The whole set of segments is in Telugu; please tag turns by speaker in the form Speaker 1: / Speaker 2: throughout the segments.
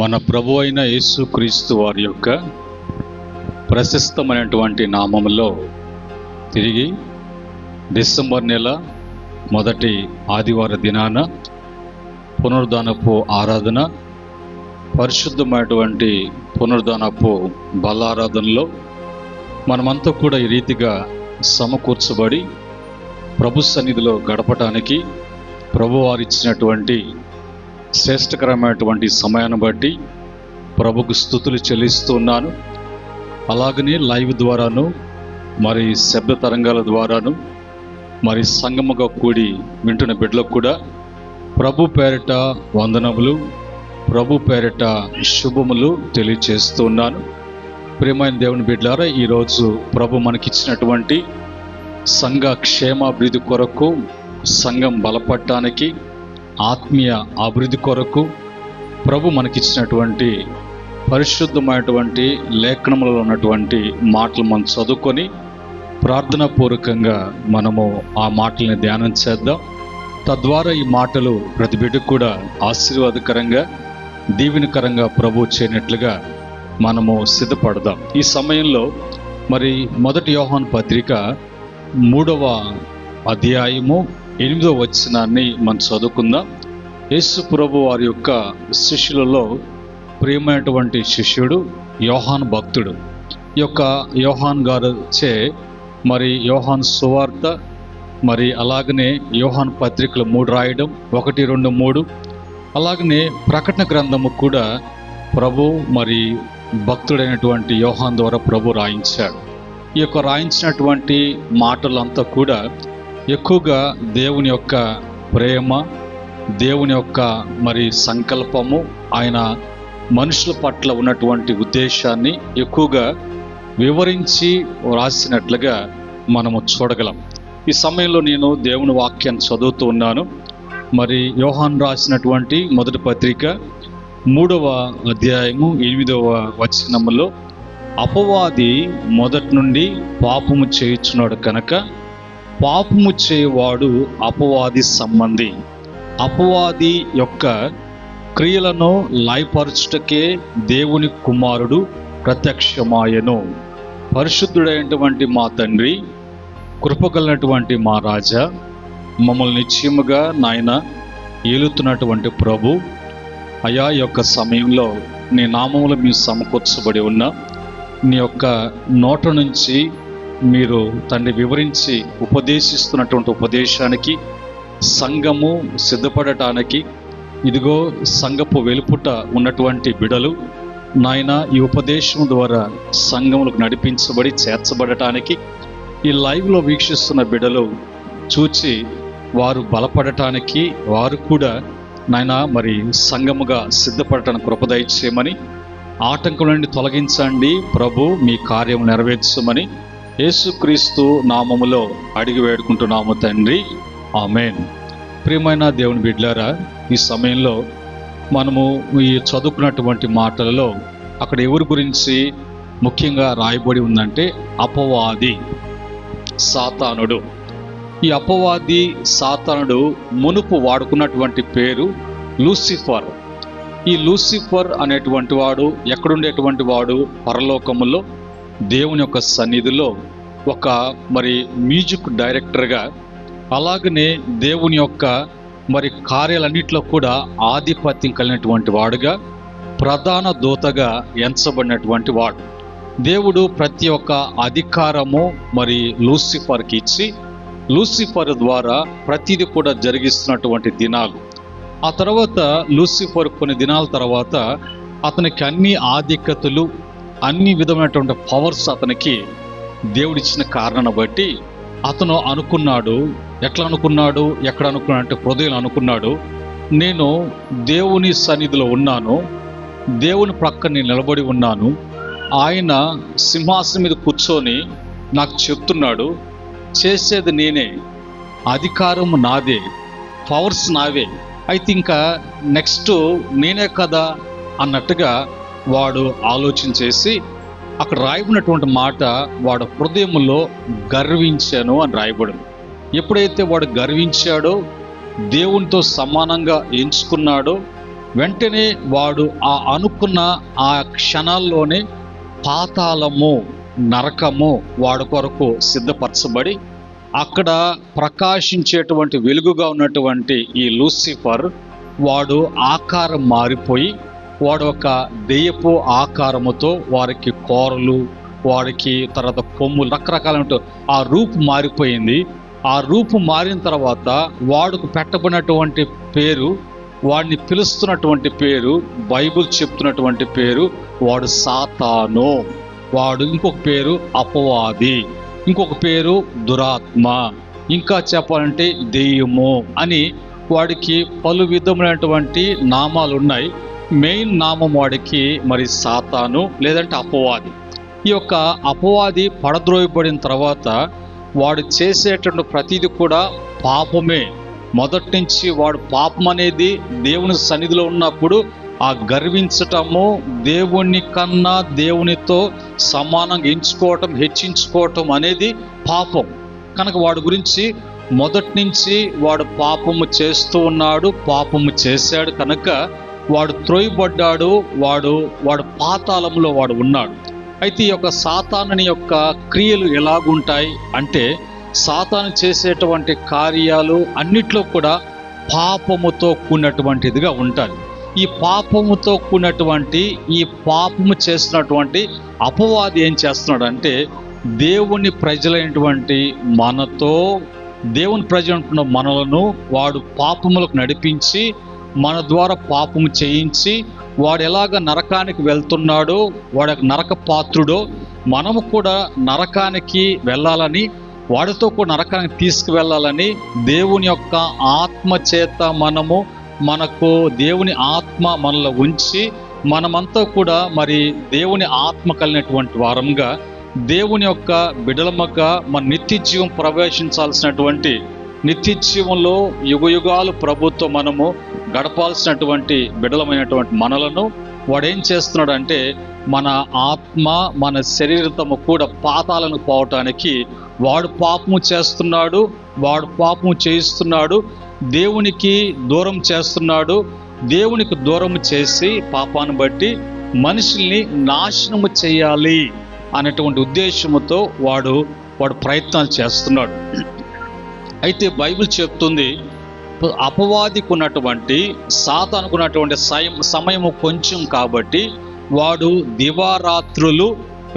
Speaker 1: మన ప్రభు అయిన యేసుక్రీస్తు వారి యొక్క ప్రశస్తమైనటువంటి నామములో తిరిగి డిసెంబర్ నెల మొదటి ఆదివార దినాన పునరుద్ధానపు ఆరాధన, పరిశుద్ధమైనటువంటి పునరుద్ధానపు బలారాధనలో మనమంతా కూడా ఈ రీతిగా సమకూర్చబడి ప్రభు సన్నిధిలో గడపటానికి ప్రభువారు ఇచ్చినటువంటి శ్రేష్టకరమైనటువంటి సమయాన్ని బట్టి ప్రభుకు స్తుతులు చెల్లిస్తున్నాను. అలాగనే లైవ్ ద్వారాను, మరి శబ్ద తరంగాల ద్వారాను, మరి సంగముగా కూడి వింటున్న బిడ్డలకు కూడా ప్రభు పేరిట వందనములు, ప్రభు పేరిట శుభములు తెలియచేస్తున్నాను. ప్రియమైన దేవుని బిడ్డలారా, ఈరోజు ప్రభు మనకిచ్చినటువంటి సంఘ క్షేమాభివృద్ధి కొరకు, సంఘం బలపడటానికి, ఆత్మీయ అభివృద్ధి కొరకు ప్రభు మనకిచ్చినటువంటి పరిశుద్ధమైనటువంటి లేఖనములలో ఉన్నటువంటి మాటలు మనం చదువుకొని ప్రార్థనాపూర్వకంగా మనము ఆ మాటల్ని ధ్యానం చేద్దాం. తద్వారా ఈ మాటలు ప్రతి బిడ్డకు కూడా ఆశీర్వాదకరంగా, దీవెనకరంగా ప్రభు చేయనట్లుగా మనము సిద్ధపడదాం. ఈ సమయంలో మరి మొదటి యోహాను పత్రిక 3వ అధ్యాయము 8వ వచనాన్ని మనం చదువుకుందాం. యేసు ప్రభు వారి యొక్క శిష్యులలో ప్రియమైనటువంటి శిష్యుడు యోహాను భక్తుడు. ఈ యొక్క యోహాన్ గారు మరి యోహాను సువార్త, మరి అలాగనే యోహాను పత్రికలు 3 రాయడం, 1, 2, 3, అలాగనే ప్రకటన గ్రంథము కూడా ప్రభు మరి భక్తుడైనటువంటి యోహాన్ ద్వారా ప్రభు రాయించాడు. ఈ యొక్క రాయించినటువంటి మాటలంతా కూడా ఎక్కువగా దేవుని యొక్క ప్రేమ, దేవుని యొక్క మరి సంకల్పము, ఆయన మనుషుల పట్ల ఉన్నటువంటి ఉద్దేశాన్ని ఎక్కువగా వివరించి రాసినట్లుగా మనము చూడగలం. ఈ సమయంలో నేను దేవుని వాక్యాన్ని చదువుతూ ఉన్నాను. మరి యోహాను రాసినటువంటి మొదటి పత్రిక 3వ అధ్యాయము 8వ వచనములో, అపవాది మొదటి నుండి పాపము చేయుచున్నాడు కనుక పాపము చేయవాడు అపవాది సంబంధి, అపవాది యొక్క క్రియలను లయపరచుటకే దేవుని కుమారుడు ప్రత్యక్షమాయెను. పరిశుద్ధుడైనటువంటి మా తండ్రి, కృపగలనటువంటి మా రాజా, మమ్మల్ని నిశ్చయముగా నాయన ఏలుతున్నటువంటి ప్రభు, అయా యొక్క సమయంలో నీ నామములో మీరు సమకూర్చబడి ఉన్నా, నీ యొక్క నోట నుంచి మీరు తండ్రి వివరించి ఉపదేశిస్తున్నటువంటి ఉపదేశానికి, సంఘము సిద్ధపడటానికి, ఇదిగో సంఘపు వెలుపుట ఉన్నటువంటి బిడలు నాయన ఈ ఉపదేశం ద్వారా సంఘములకు నడిపించబడి చేర్చబడటానికి, ఈ లైవ్లో వీక్షిస్తున్న బిడలు చూచి వారు బలపడటానికి, వారు కూడా నాయన మరి సంఘముగా సిద్ధపడటానికి కృప దయచేయమని, ఆటంకం నుండి తొలగించండి ప్రభు, మీ కార్యం నెరవేర్చమని యేసుక్రీస్తు నామములో అడిగి వేడుకుంటున్నాము తండ్రి, ఆమేన్. ప్రియమైన దేవుని బిడ్డలారా, ఈ సమయంలో మనము ఈ చదువుకున్నటువంటి మాటలలో అక్కడ ఎవరి గురించి ముఖ్యంగా రాయబడి ఉందంటే అపవాది, సాతానుడు. ఈ అపవాది సాతానుడు మునుపు వాడుకున్నటువంటి పేరు లూసిఫర్. ఈ లూసిఫర్ అనేటువంటి వాడు ఎక్కడుండేటువంటి వాడు? పరలోకములో దేవుని యొక్క సన్నిధిలో ఒక మరి మ్యూజిక్ డైరెక్టర్గా, అలాగనే దేవుని యొక్క మరి కార్యాలన్నింటిలో కూడా ఆధిపత్యం కలిగినటువంటి వాడుగా, ప్రధాన దూతగా ఎంచబడినటువంటి వాడు. దేవుడు ప్రతి ఒక్క అధికారము మరి లూసిఫర్కి ఇచ్చి, లూసిఫర్ ద్వారా ప్రతిదీ కూడా జరిగిస్తున్నటువంటి దినాలు. ఆ తర్వాత లూసిఫర్ కొన్ని దినాల తర్వాత అతనికి అన్ని ఆధిక్యతలు, అన్ని విధమైనటువంటి పవర్స్ అతనికి దేవుడిచ్చిన కారణాన్ని బట్టి అతను అనుకున్నాడు. ఎట్లా అనుకున్నాడు? ఎక్కడ అనుకున్నాడు అంటే హృదయం అనుకున్నాడు, నేను దేవుని సన్నిధిలో ఉన్నాను, దేవుని ప్రక్కన నేను నిలబడి ఉన్నాను, ఆయన సింహాసనం మీద కూర్చొని నాకు చెప్తున్నాడు, చేసేది నేనే, అధికారం నాదే, పవర్స్ నావే, అయితే ఇంకా నెక్స్ట్ నేనే కదా అన్నట్టుగా వాడు ఆలోచన చేసి, అక్కడ రాయబడినటువంటి మాట, వాడు హృదయంలో గర్వించాను అని రాయబడింది. ఎప్పుడైతే వాడు గర్వించాడో, దేవునితో సమానంగా ఎంచుకున్నాడో, వెంటనే వాడు అనుకున్న ఆ క్షణాల్లోనే పాతాళము, నరకము వాడి కొరకు సిద్ధపరచబడి, అక్కడ ప్రకాశించేటువంటి వెలుగుగా ఉన్నటువంటి ఈ లూసిఫర్ వాడు ఆకారం మారిపోయి, వాడు ఒక దెయ్యపు ఆకారముతో వారికి కోరలు, వాడికి తర్వాత కొమ్ములు, రకరకాల ఆ రూపు మారిపోయింది. ఆ రూపు మారిన తర్వాత వాడుకు పెట్టబడినటువంటి పేరు, వాడిని పిలుస్తున్నటువంటి పేరు, బైబిల్ చెప్తున్నటువంటి పేరు, వాడు సాతాను, వాడు ఇంకొక పేరు అపవాది, ఇంకొక పేరు దురాత్మ, ఇంకా చెప్పాలంటే దెయ్యము అని వాడికి పలు విధములైనటువంటి నామాలు ఉన్నాయి. మెయిన్ నామం వాడికి మరి సాతాను లేదంటే అపవాది. ఈ యొక్క అపవాది పడద్రోయబడిన తర్వాత వాడు చేసేటువంటి ప్రతిదీ కూడా పాపమే. మొదటి నుంచి వాడు పాపం అనేది దేవుని సన్నిధిలో ఉన్నప్పుడు ఆ గర్వించటము, దేవుని కన్నా దేవునితో సమానంగా ఎంచుకోవటం, హెచ్చించుకోవటం అనేది పాపం. కనుక వాడి గురించి మొదటి నుంచి వాడు పాపము చేస్తూ ఉన్నాడు, పాపము చేశాడు కనుక వాడు త్రోయబడ్డాడు, వాడు పాతాళంలో వాడు ఉన్నాడు. అయితే ఈ యొక్క సాతానుని యొక్క క్రియలు ఎలాగుంటాయి అంటే, సాతాను చేసేటువంటి కార్యాలు అన్నిట్లో కూడా పాపముతో కూడినటువంటిదిగా ఉంటుంది. ఈ పాపముతో కూడినటువంటి ఈ పాపము చేస్తున్నటువంటి అపవాది ఏం చేస్తున్నాడంటే, దేవుని ప్రజలైనటువంటి మనతో, దేవుని ప్రజలంటున్న మనలను వాడు పాపములకు నడిపించి, మన ద్వారా పాపము చేయించి, వాడు ఎలాగ నరకానికి వెళ్తున్నాడో, వాడు నరక పాత్రుడో, మనము కూడా నరకానికి వెళ్ళాలని, వాడితో కూడా నరకానికి తీసుకువెళ్ళాలని దేవుని యొక్క ఆత్మ చేత మనకు దేవుని ఆత్మ మనలో ఉంచి, మనమంతా కూడా మరి దేవుని ఆత్మ కలిగినటువంటి వారంగా, దేవుని యొక్క బిడలమగా మన నిత్య జీవం ప్రవేశించాల్సినటువంటి, నిత్య జీవంలో యుగయుగాలు ప్రభుత్వం మనము గడపాల్సినటువంటి బిడలమైనటువంటి మనలను వాడేం చేస్తున్నాడంటే, మన ఆత్మ మన శరీరము కూడా పాతాలను పోవటానికి వాడు పాపము చేస్తున్నాడు, వాడు పాపము చేయిస్తున్నాడు, దేవునికి దూరం చేస్తున్నాడు. దేవునికి దూరం చేసి పాపాన్ని బట్టి మనుషుల్ని నాశనము చేయాలి అనేటువంటి ఉద్దేశంతో వాడు ప్రయత్నాలు చేస్తున్నాడు. అయితే బైబిల్ చెప్తుంది, అపవాదికి ఉన్నటువంటి, సాతానుకున్నటువంటి సమయము కొంచెం కాబట్టి వాడు దివారాత్రులు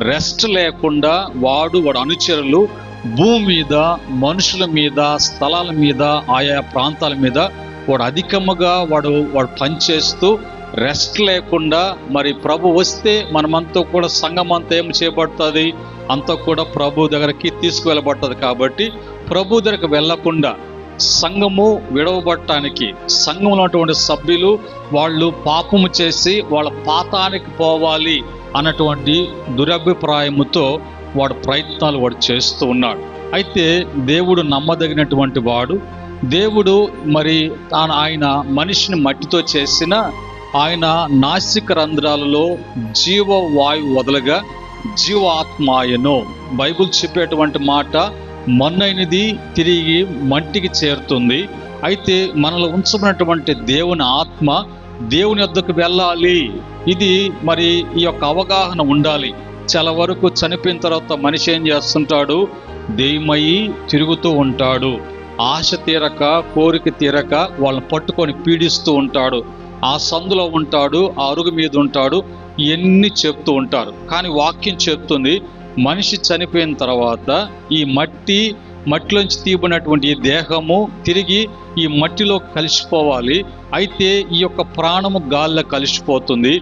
Speaker 1: రెస్ట్ లేకుండా వాడు అనుచరులు భూమి మీద, మనుషుల మీద, స్థలాల మీద, ఆయా ప్రాంతాల మీద వాడు అధికముగా వాడు పనిచేస్తూ రెస్ట్ లేకుండా, మరి ప్రభు వస్తే మనమంతా కూడా సంఘం అంతా ఏం చేయబడుతుంది, అంతా కూడా ప్రభు దగ్గరికి తీసుకువెళ్ళబడుతుంది. కాబట్టి ప్రభు దగ్గరికి వెళ్లకుండా సంఘము విడవబడటానికి, సంఘంలో ఉన్నటువంటి సభ్యులు వాళ్ళు పాపము చేసి వాళ్ళ పాతానికి పోవాలి అన్నటువంటి దురభిప్రాయముతో వాడు ప్రయత్నాలు చేస్తూ ఉన్నాడు. అయితే దేవుడు నమ్మదగినటువంటి వాడు. దేవుడు మరి ఆయన మనిషిని మట్టితో చేసిన ఆయన నాసిక రంధ్రాలలో జీవవాయువు వదలగా జీవాత్మాయను. బైబిల్ చెప్పేటువంటి మాట, మన్నైనది తిరిగి మంటికి చేరుతుంది. అయితే మనలో ఉంచబడినటువంటి దేవుని ఆత్మ దేవుని వద్దకు వెళ్ళాలి. ఇది మరి ఈ యొక్క అవగాహన ఉండాలి. చాలా వరకు చనిపోయిన తర్వాత మనిషి ఏం చేస్తుంటాడు, దెయ్యమయ్యి తిరుగుతూ ఉంటాడు. ఆశ తీరక, కోరిక తీరక వాళ్ళని పట్టుకొని పీడిస్తూ ఉంటాడు. ఆ సందులో ఉంటాడు, ఆ అరుగు మీద ఉంటాడు, ఇవన్నీ చెప్తూ ఉంటారు. కానీ వాక్యం చెప్తుంది, మనిషి చనిపోయిన తర్వాత ఈ మట్టిలోంచి తీయబడినటువంటి ఈ దేహము తిరిగి ఈ మట్టిలో కలిసిపోవాలి. అయితే ఈ యొక్క ప్రాణము గాల్లో కలిసిపోతుంది.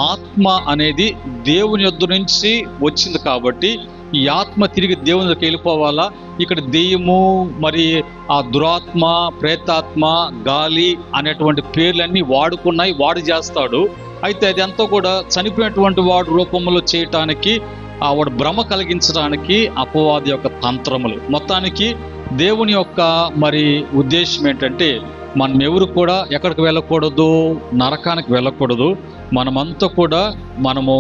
Speaker 1: ఆత్మ అనేది దేవుని యొద్ద నుంచి వచ్చింది కాబట్టి ఈ ఆత్మ తిరిగి దేవుని దగ్గరికి వెళ్ళిపోవాలా. ఇక్కడ దెయ్యము, మరి ఆ దురాత్మ, ప్రేతాత్మ, గాలి అనేటువంటి పేర్లన్నీ వాడుకున్నాయి, వాడు చేస్తాడు. అయితే అది అంతా కూడా చనిపోయినటువంటి వాడు రూపంలో చేయటానికి, వాడు భ్రమ కలిగించడానికి అపవాది యొక్క తంత్రములు. మొత్తానికి దేవుని యొక్క మరి ఉద్దేశం ఏంటంటే, మనం ఎవరు కూడా ఎక్కడికి వెళ్ళకూడదు, నరకానికి వెళ్ళకూడదు. మనమంతా కూడా మనము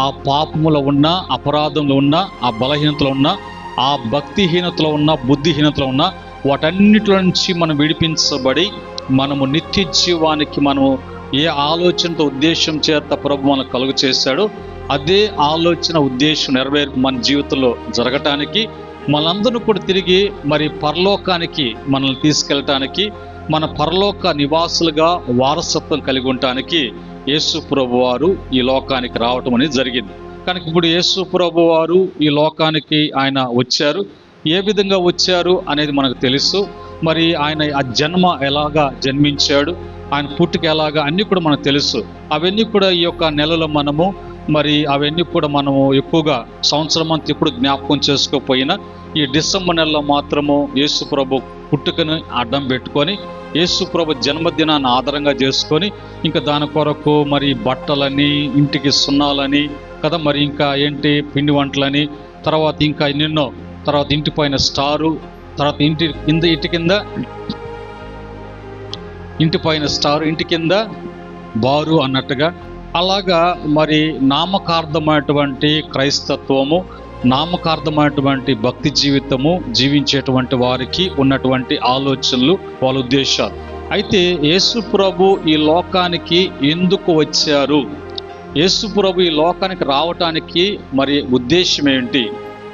Speaker 1: ఆ పాపములో ఉన్న, అపరాధంలో ఉన్న, ఆ బలహీనతలో ఉన్న, ఆ భక్తిహీనతలో ఉన్న, బుద్ధిహీనతలో ఉన్న వాటన్నిటి నుంచి మనం విడిపించబడి మనము నిత్య జీవానికి మనము ఏ ఆలోచనతో ఉద్దేశం చేత ప్రభు మనకు కలుగు చేశాడో అదే ఆలోచన ఉద్దేశం నెరవేర్పు మన జీవితంలో జరగటానికి, మనందరూ కూడా తిరిగి మరి పరలోకానికి మనల్ని తీసుకెళ్ళటానికి, మన పరలోక నివాసులుగా వారసత్వం కలిగి ఉండటానికి యేసు ప్రభు వారు ఈ లోకానికి రావటం అనేది జరిగింది. కనుక ఇప్పుడు యేసు ప్రభు వారు ఈ లోకానికి ఆయన వచ్చారు. ఏ విధంగా వచ్చారు అనేది మనకు తెలుసు. మరి ఆయన ఆ జన్మ ఎలాగా జన్మించాడు, ఆయన పుట్టుక ఎలాగా అన్నీ కూడా మనకు తెలుసు. అవన్నీ కూడా ఈ యొక్క నెలలో మనము అవన్నీ కూడా మనము ఎక్కువగా సంవత్సరం అంతా ఎప్పుడు జ్ఞాపకం చేసుకోకపోయినా ఈ డిసెంబర్ నెలలో మాత్రము యేసు ప్రభు పుట్టుకను అడ్డం పెట్టుకొని, యేసు ప్రభు జన్మదినాన్ని ఆధారంగా చేసుకొని, ఇంకా దాని కొరకు మరి బట్టలని, ఇంటికి సున్నాలని కదా, మరి ఇంకా ఏంటి పిండి వంటలని, తర్వాత ఇంకా ఎన్నెన్నో, తర్వాత ఇంటి పైన స్టారు, తర్వాత ఇంటి పైన స్టారు, ఇంటి కింద బారు అన్నట్టుగా, అలాగా మరి నామకార్థమైనటువంటి క్రైస్తత్వము, నామకార్థమైనటువంటి భక్తి జీవితము జీవించేటువంటి వారికి ఉన్నటువంటి ఆలోచనలు, వాళ్ళ ఉద్దేశాలు. అయితే యేసు ప్రభు ఈ లోకానికి ఎందుకు వచ్చారు, యేసు ప్రభు ఈ లోకానికి రావటానికి మరి ఉద్దేశం ఏంటి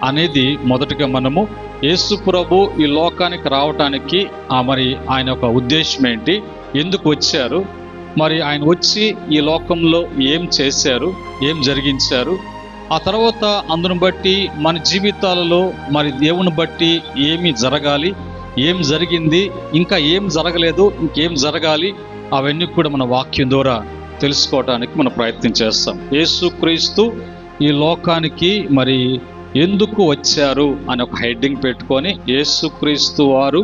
Speaker 1: అనేది మొదటగా మనము యేసు ప్రభు ఈ లోకానికి రావటానికి మరి ఆయన యొక్క ఉద్దేశం ఏంటి, ఎందుకు వచ్చారు, మరి ఆయన వచ్చి ఈ లోకంలో ఏం చేశారు, ఏం జరిగించారు, ఆ తర్వాత అందును బట్టి మన జీవితాలలో మరి దేవుని బట్టి ఏమి జరగాలి, ఏం జరిగింది, ఇంకా ఏం జరగలేదు, ఇంకేం జరగాలి, అవన్నీ కూడా మన వాక్యం ద్వారా తెలుసుకోవటానికి మనం ప్రయత్నం చేస్తాం. యేసుక్రీస్తు ఈ లోకానికి మరి ఎందుకు వచ్చారు అని ఒక హెడ్డింగ్ పెట్టుకొని, యేసుక్రీస్తు వారు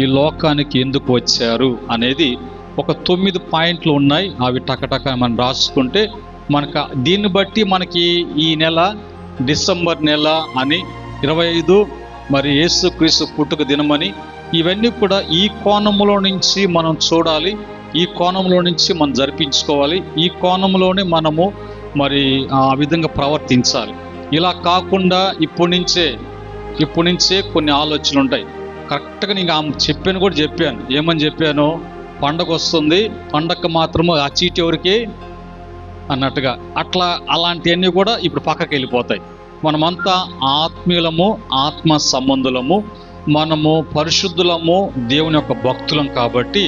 Speaker 1: ఈ లోకానికి ఎందుకు వచ్చారు అనేది ఒక 9 పాయింట్లు ఉన్నాయి. అవి టకటక మనం రాసుకుంటే మనకు దీన్ని బట్టి మనకి ఈ నెల డిసెంబర్ నెల అని 25 మరి యేసుక్రీస్తు పుట్టుక దినమని, ఇవన్నీ కూడా ఈ కోణంలో నుంచి మనం చూడాలి, ఈ కోణంలో నుంచి మనం జరిపించుకోవాలి, ఈ కోణంలోనే మనము మరి ఆ విధంగా ప్రవర్తించాలి. ఇలా కాకుండా ఇప్పటి నుంచే కొన్ని ఆలోచనలు ఉంటాయి. కరెక్ట్గా నేను చెప్పాను కూడా చెప్పాను, ఏమని చెప్పాను, పండగ వస్తుంది, పండగ మాత్రము ఆ చీటి ఎవరికి అన్నట్టుగా, అలాంటివన్నీ కూడా ఇప్పుడు పక్కకి వెళ్ళిపోతాయి. మనమంతా ఆత్మీయులము, ఆత్మ సంబంధులము, మనము పరిశుద్ధులము, దేవుని యొక్క భక్తులం. కాబట్టి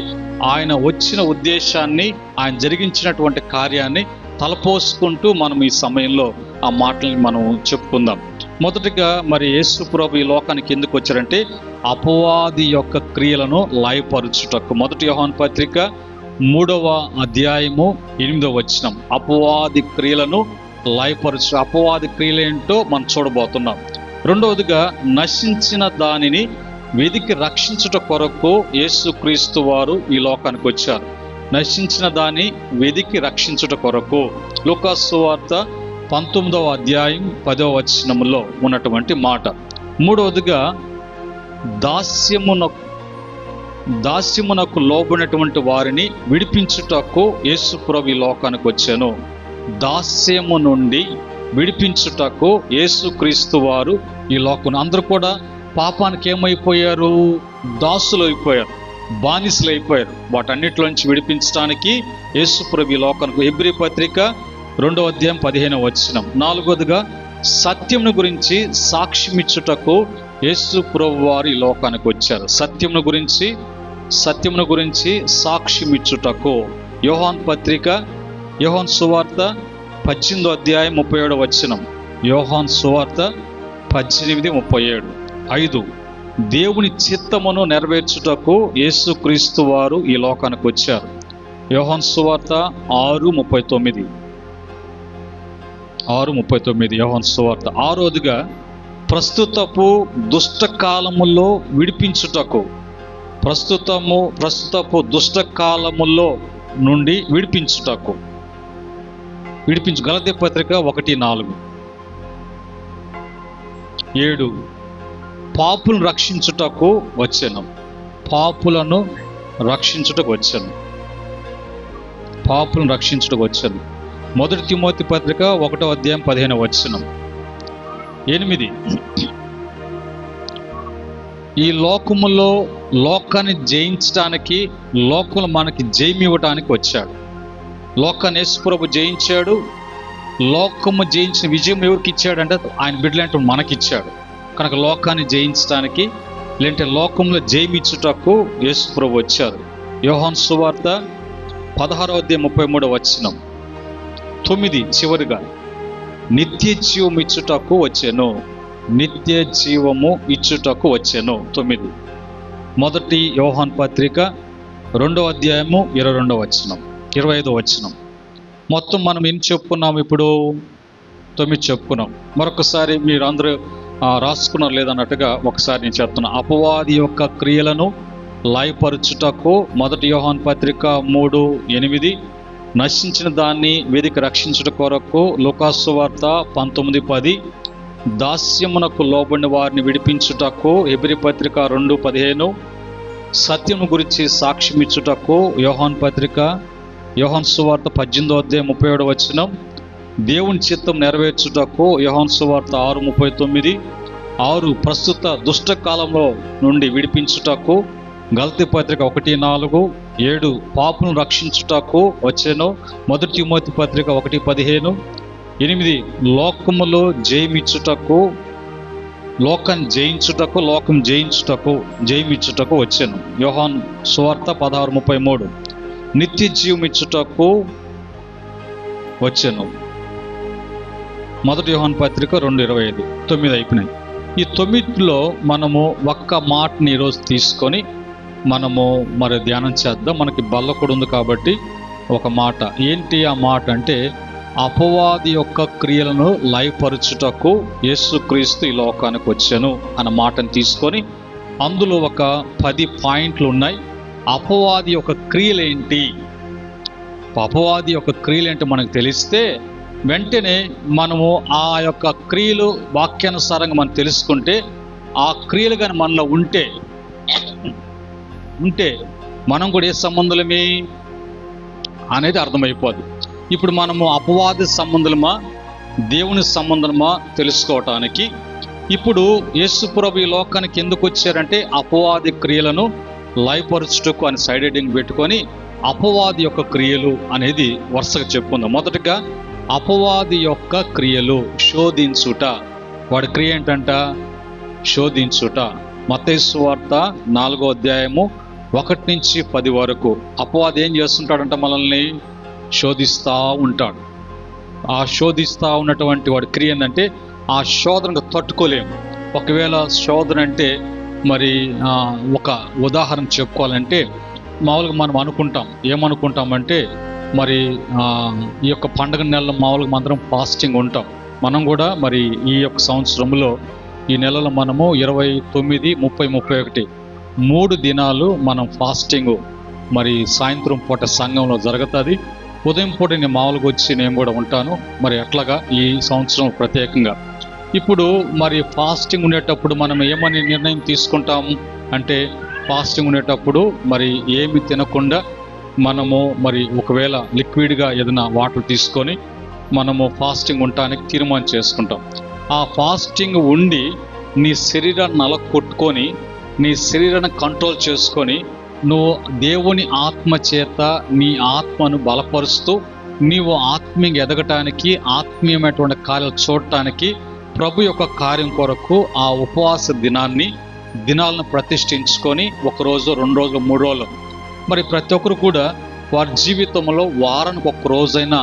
Speaker 1: ఆయన వచ్చిన ఉద్దేశాన్ని, ఆయన జరిగించినటువంటి కార్యాన్ని తలపోసుకుంటూ మనం ఈ సమయంలో ఆ మాటల్ని మనం చెప్పుకుందాం. మొదటిగా మరి యేసు ప్రభు ఈ లోకానికి ఎందుకు వచ్చారంటే అపవాది యొక్క క్రియలను లయపరచుటకు. 1 యోహాను పత్రిక 3వ అధ్యాయము 8వ వచనం, అపవాది క్రియలను లయపరచు. అపవాది క్రియలు ఏంటో మనం చూడబోతున్నాం. రెండవదిగా నశించిన దానిని వెదికి రక్షించుట కొరకు యేసుక్రీస్తు వారు ఈ లోకానికి వచ్చారు. నశించిన దాన్ని వెదికి రక్షించుట కొరకు లూకాసు సువార్త 19వ అధ్యాయం 10వ వచనములో ఉన్నటువంటి మాట. మూడవదిగా దాస్యమునకు లోబడినటువంటి వారిని విడిపించుటకు యేసు ప్రభు ఈ లోకానికి వచ్చాను. దాస్యము నుండి విడిపించుటకు యేసుక్రీస్తు వారు ఈ లోకం. అందరూ కూడా పాపానికి ఏమైపోయారు, దాసులు అయిపోయారు, బానిసలు అయిపోయారు. వాటన్నిటిలోంచి విడిపించడానికి యేసు ప్రభు ఈ లోకానికి. హెబ్రీ పత్రిక 2వ అధ్యాయం 15వ వచనం. నాలుగవదిగా సత్యమును గురించి సాక్ష్యమిచ్చుటకు యేసు ప్రభు వారు ఈ లోకానికి వచ్చారు. సత్యమును గురించి సాక్ష్యమిచ్చుటకు. యోహాను సువార్త 18వ అధ్యాయం 37వ వచనం. యోహాను సువార్త 18:37. 5 దేవుని చిత్తమును నెరవేర్చుటకు యేసుక్రీస్తు వారు ఈ లోకానికి వచ్చారు. యోహాను సువార్త 6:39. యోహాను సువార్త. ఆరోదిగా ప్రస్తుతపు దుష్టకాలములో విడిపించుటకు. ప్రస్తుతపు దుష్టకాలములో నుండి విడిపించుటకు. గలతీ పత్రిక 1:4. 7 పాపులను రక్షించుటకు వచ్చాను. పాపులను రక్షించుటకు వచ్చాను. 1 తిమోతి పత్రిక 1వ అధ్యాయం 15వ వచనం. 8 ఈ లోకాన్ని జయించడానికి, లోకంలో మనకి జయమివ్వటానికి వచ్చాడు. లోకాన్ని యేసు ప్రభు జయించాడు. లోకము జయించిన విజయం ఎవరికి ఇచ్చాడంటే ఆయన బిడ్డలంటే మనకిచ్చాడు. కనుక లోకాన్ని జయించడానికి లేదంటే లోకంలో జయమిచ్చుటకు యేసు ప్రభు వచ్చారు. యోహాను సువార్త 16:33 9 చివరిగా నిత్య జీవము ఇచ్చుటకు వచ్చెను, నిత్య జీవము ఇచ్చుటకు వచ్చెను 9. మొదటి యోహాను పత్రిక 2:22 25. మొత్తం మనం ఎన్ని చెప్పుకున్నాం? ఇప్పుడు 9 చెప్పుకున్నాం. మరొకసారి మీరు అందరూ రాసుకున్నారు లేదన్నట్టుగా ఒకసారి నేను చెప్తున్నా. అపవాది యొక్క క్రియలను లయపరచుటకు మొదటి యోహాను పత్రిక 3:8, నశించిన దాన్ని వెదికి రక్షించుట కొరకు లూకాసు వార్త 19:10, దాస్యమునకు లోబడిన వారిని విడిపించుటకు హెబ్రీ పత్రిక 2:15, సత్యము గురించి సాక్ష్యం ఇచ్చుటకు యోహాను సువార్త 18:37, దేవుని చిత్తం నెరవేర్చుటకు యోహాను సువార్త 6:39, 6 ప్రస్తుత దుష్ట కాలంలో నుండి విడిపించుటకు గలతీ పత్రిక 1:4, 7 పాపులను రక్షించుటకు వచ్చెను మొదటి తిమోతి పత్రిక 1:15, 8 లోకములో జయమిచ్చుటకు, లోకం జయమిచ్చుటకు వచ్చెను యోహాను సువార్త 16:33, నిత్య జీవం ఇచ్చుటకు వచ్చెను మొదటి యోహాను పత్రిక 2:25. 9 అయిపోయినాయి. ఈ 9లో మనము ఒక్క మాటని ఈరోజు తీసుకొని మనము మరి ధ్యానం చేద్దాం. మనకి బల్లకుడు ఉంది కాబట్టి ఒక మాట. ఏంటి ఆ మాట అంటే, అపవాది యొక్క క్రియలను లయపరచుటకు యేసుక్రీస్తు ఈ లోకానికి వచ్చాను అన్న మాటను తీసుకొని అందులో ఒక 10 పాయింట్లు ఉన్నాయి. అపవాది యొక్క క్రియలేంటి, అపవాది యొక్క క్రియలేంటి మనకు తెలిస్తే వెంటనే మనము ఆ యొక్క క్రియలు వాక్యానుసారంగా మనం తెలుసుకుంటే, ఆ క్రియలు కానీ మనలో ఉంటే మనం కూడా ఏ సంబంధులమే అనేది అర్థమైపోదు. ఇప్పుడు మనము అపవాది సంబంధులమా దేవుని సంబంధమా తెలుసుకోవటానికి ఇప్పుడు యేసు ప్రభు ఈ లోకానికి ఎందుకు వచ్చారంటే అపవాది క్రియలను లయపరచుటకు అని సైడ్ హెడ్డింగ్ పెట్టుకొని అపవాది యొక్క క్రియలు అనేది వరుసగా చెప్పుకుందాం. మొదటగా అపవాది యొక్క క్రియలు, శోధించుట. వాడి క్రియ ఏంటంట? శోధించుట. మత్తయి సువార్త 4:1-10 వరకు అపవాది ఏం చేస్తుంటాడంట? మనల్ని శోధిస్తూ ఉంటాడు. ఆ శోధిస్తూ ఉన్నటువంటి వాడి క్రియ ఏంటంటే ఆ శోధనకు తట్టుకోలేము. ఒకవేళ శోధన అంటే మరి ఒక ఉదాహరణ చెప్పుకోవాలంటే మామూలుగా మనం ఏమనుకుంటామంటే మరి ఈ యొక్క పండుగ నెలలో మామూలుగా అందరం ఫాస్టింగ్ ఉంటాం. మనం కూడా మరి ఈ యొక్క సంవత్సరంలో ఈ నెలలో మనము 29, 30, 31 3 దినాలు మనం ఫాస్టింగ్ మరి సాయంత్రం పూట సంఘంలో జరుగుతుంది. ఉదయం పూట నేను మామూలుగా వచ్చి నేను కూడా ఉంటాను. మరి అట్లాగా ఈ సంవత్సరం ప్రత్యేకంగా ఇప్పుడు మరి ఫాస్టింగ్ ఉండేటప్పుడు మనం ఏమని నిర్ణయం తీసుకుంటాము అంటే, ఫాస్టింగ్ ఉండేటప్పుడు మరి ఏమి తినకుండా మనము మరి ఒకవేళ లిక్విడ్గా ఏదైనా వాటర్ తీసుకొని మనము ఫాస్టింగ్ ఉండటానికి తీర్మానం చేసుకుంటాం. ఆ ఫాస్టింగ్ ఉండి నీ శరీరాన్ని నలకొట్టుకొని నీ శరీరాన్ని కంట్రోల్ చేసుకొని నువ్వు దేవుని ఆత్మ చేత నీ ఆత్మను బలపరుస్తూ నీవు ఆత్మీయంగా ఎదగటానికి, ఆత్మీయమైనటువంటి కార్యాలు చూడటానికి ప్రభు యొక్క కార్యం కొరకు ఆ ఉపవాస దినాలను ప్రతిష్ఠించుకొని 1 రోజు, 2 రోజులు, 3 రోజులు మరి ప్రతి ఒక్కరు కూడా వారి జీవితంలో వారానికి 1 రోజైనా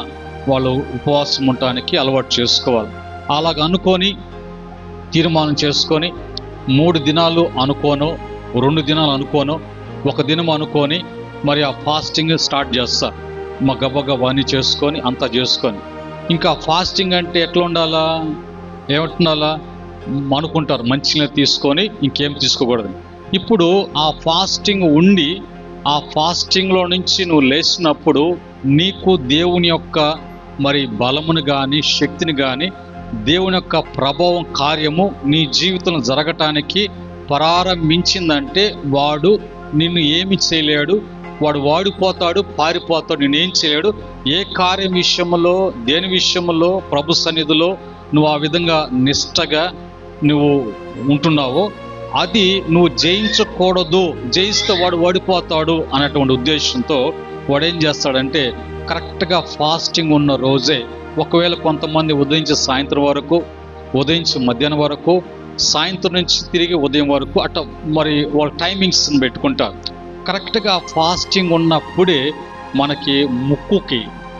Speaker 1: వాళ్ళు ఉపవాసం ఉండటానికి అలవాటు చేసుకోవాలి. అలాగ అనుకొని తీర్మానం చేసుకొని 3 దినాలు అనుకోను, 2 దినాలు అనుకోను, 1 దినం అనుకొని మరి ఆ ఫాస్టింగ్ స్టార్ట్ చేస్తారు. మా గబగబాని చేసుకొని అంతా చేసుకొని ఇంకా ఫాస్టింగ్ అంటే ఎట్లా ఉండాలా, ఏమంటున్నాలా అనుకుంటారు, మంచిగా తీసుకొని ఇంకేం తీసుకోకూడదు. ఇప్పుడు ఆ ఫాస్టింగ్ ఉండి ఆ ఫాస్టింగ్లో నుంచి నువ్వు లేచినప్పుడు నీకు దేవుని యొక్క మరి బలమును కానీ శక్తిని కానీ దేవుని యొక్క ప్రభావం కార్యము నీ జీవితంలో జరగటానికి ప్రారంభించిందంటే వాడు నిన్ను ఏమి చేయలేడు. వాడు వాడిపోతాడు, పారిపోతాడు, నేనేం చేయలేడు. ఏ కార్యం విషయంలో, దేని విషయంలో ప్రభు సన్నిధిలో నువ్వు ఆ విధంగా నిష్టగా నువ్వు ఉంటున్నావో అది నువ్వు జయించకూడదు. జయిస్తే వాడు ఓడిపోతాడు అనేటువంటి ఉద్దేశంతో వాడు ఏం చేస్తాడంటే కరెక్ట్గా ఫాస్టింగ్ ఉన్న రోజే, ఒకవేళ కొంతమంది ఉదయించి సాయంత్రం వరకు, ఉదయించి మధ్యాహ్నం వరకు, సాయంత్రం నుంచి తిరిగి ఉదయం వరకు అట్లా మరి వాళ్ళ టైమింగ్స్ని పెట్టుకుంటారు. కరెక్ట్గా ఫాస్టింగ్ ఉన్నప్పుడే మనకి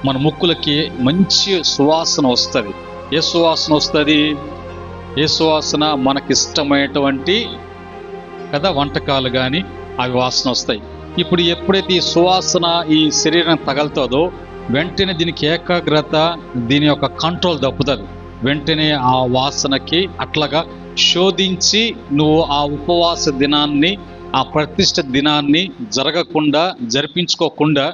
Speaker 1: మన ముక్కులకి మంచి సువాసన వస్తుంది. ఏ సువాసన వస్తుంది? ఏ సువాసన? మనకిష్టమైనటువంటి కదా వంటకాలు కానీ అవి వాసన వస్తాయి. ఇప్పుడు ఎప్పుడైతే ఈ సువాసన ఈ శరీరం తగులుతుందో వెంటనే దీనికి ఏకాగ్రత, దీని యొక్క కంట్రోల్ తప్పుతుంది. వెంటనే ఆ వాసనకి అట్లాగా శోధించి నువ్వు ఆ ఉపవాస దినాన్ని, ఆ ప్రతిష్ఠ దినాన్ని జరిపించుకోకుండా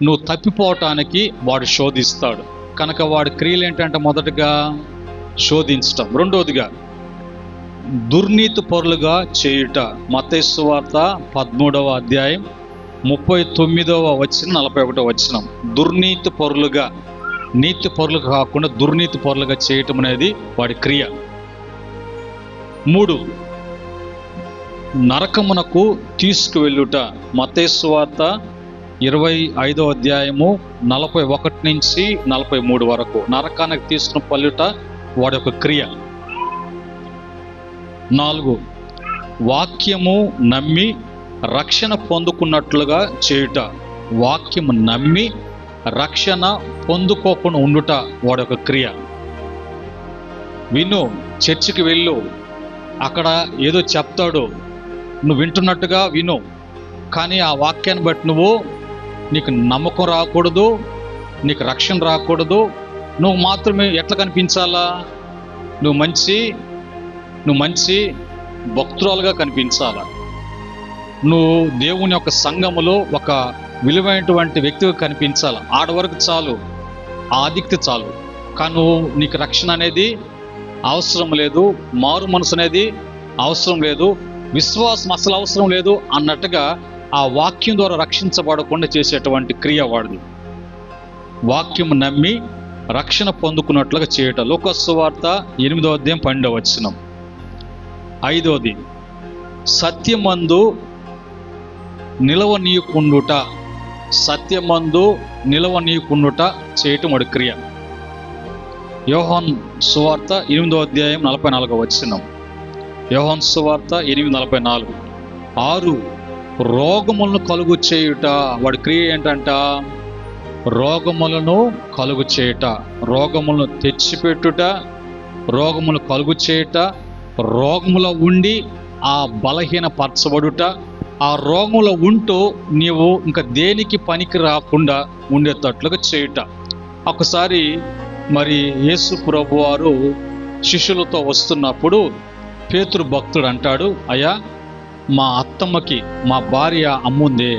Speaker 1: నువ్వు తప్పిపోవటానికి వాడు శోధిస్తాడు. కనుక వాడి క్రియలు ఏంటంటే మొదటగా శోధించటం, రెండోదిగా దుర్నీతి పరులుగా చేయుట. మత్తయి సువార్త 13వ అధ్యాయం 39వ వచనం 41వ వచనం. దుర్నీతి పరులుగా, నీతి పరులు కాకుండా దుర్నీతి పరులుగా చేయటం అనేది వాడి క్రియ. 3, నరకమునకు తీసుకువెళ్ళుట. మత్తయి సువార్త 25వ అధ్యాయము 41 నుంచి 43 వరకు. నరకానికి తీసుకుని పల్లుట వాడి యొక్క క్రియ. 4, వాక్యము నమ్మి రక్షణ పొందుకున్నట్లుగా చేయుట. వాక్యము నమ్మి రక్షణ పొందుకోకుండా ఉండుట వాడి యొక్క క్రియ. విను, చర్చికి వెళ్ళు, అక్కడ ఏదో చెప్తాడు, నువ్వు వింటున్నట్టుగా విను, కానీ ఆ వాక్యాన్ని బట్టి నీకు నమ్మకం రాకూడదు, నీకు రక్షణ రాకూడదు. నువ్వు మాత్రమే ఎట్లా కనిపించాలా? నువ్వు మంచి భక్తురాలుగా కనిపించాలా? నువ్వు దేవుని యొక్క సంఘములో ఒక విలువైనటువంటి వ్యక్తిగా కనిపించాలి. ఆడవరకు చాలు, ఆదిక్తి చాలు. కానీ నీకు రక్షణ అనేది అవసరం లేదు, మారు మనసు అనేది అవసరం లేదు, విశ్వాసం అసలు అవసరం లేదు అన్నట్టుగా ఆ వాక్యం ద్వారా రక్షించబడకుండా చేసేటువంటి క్రియ వాడిది. వాక్యం నమ్మి రక్షణ పొందుకున్నట్లుగా చేయటం. లూకా సువార్త 8వ అధ్యాయం 12వ వచనం. 5, సత్యమందు నిలవనీయకుండుట. సత్యమందు నిలవనీయకుండుట చేయటం వాడి క్రియ. యోహాను సువార్త 8వ అధ్యాయం 44వ వచనం. యోహాను సువార్త 8:44. 6, రోగములను కలుగు చేయుట. వాడి క్రియ ఏంటంట? రోగములను కలుగు చేయుట, రోగములను తెచ్చిపెట్టుట, రోగములు కలుగు చేయుట, రోగములో ఉండి ఆ బలహీనపరచబడుట, ఆ రోగంలో ఉంటూ నీవు ఇంకా దేనికి పనికి రాకుండా ఉండేటట్లుగా చేయుట. ఒకసారి మరి యేసు ప్రభు వారు శిష్యులతో వస్తున్నప్పుడు పేతురు భక్తుడు అంటాడు, అయ్యా, మా అత్తమ్మకి, మా భార్య అమ్ముందే,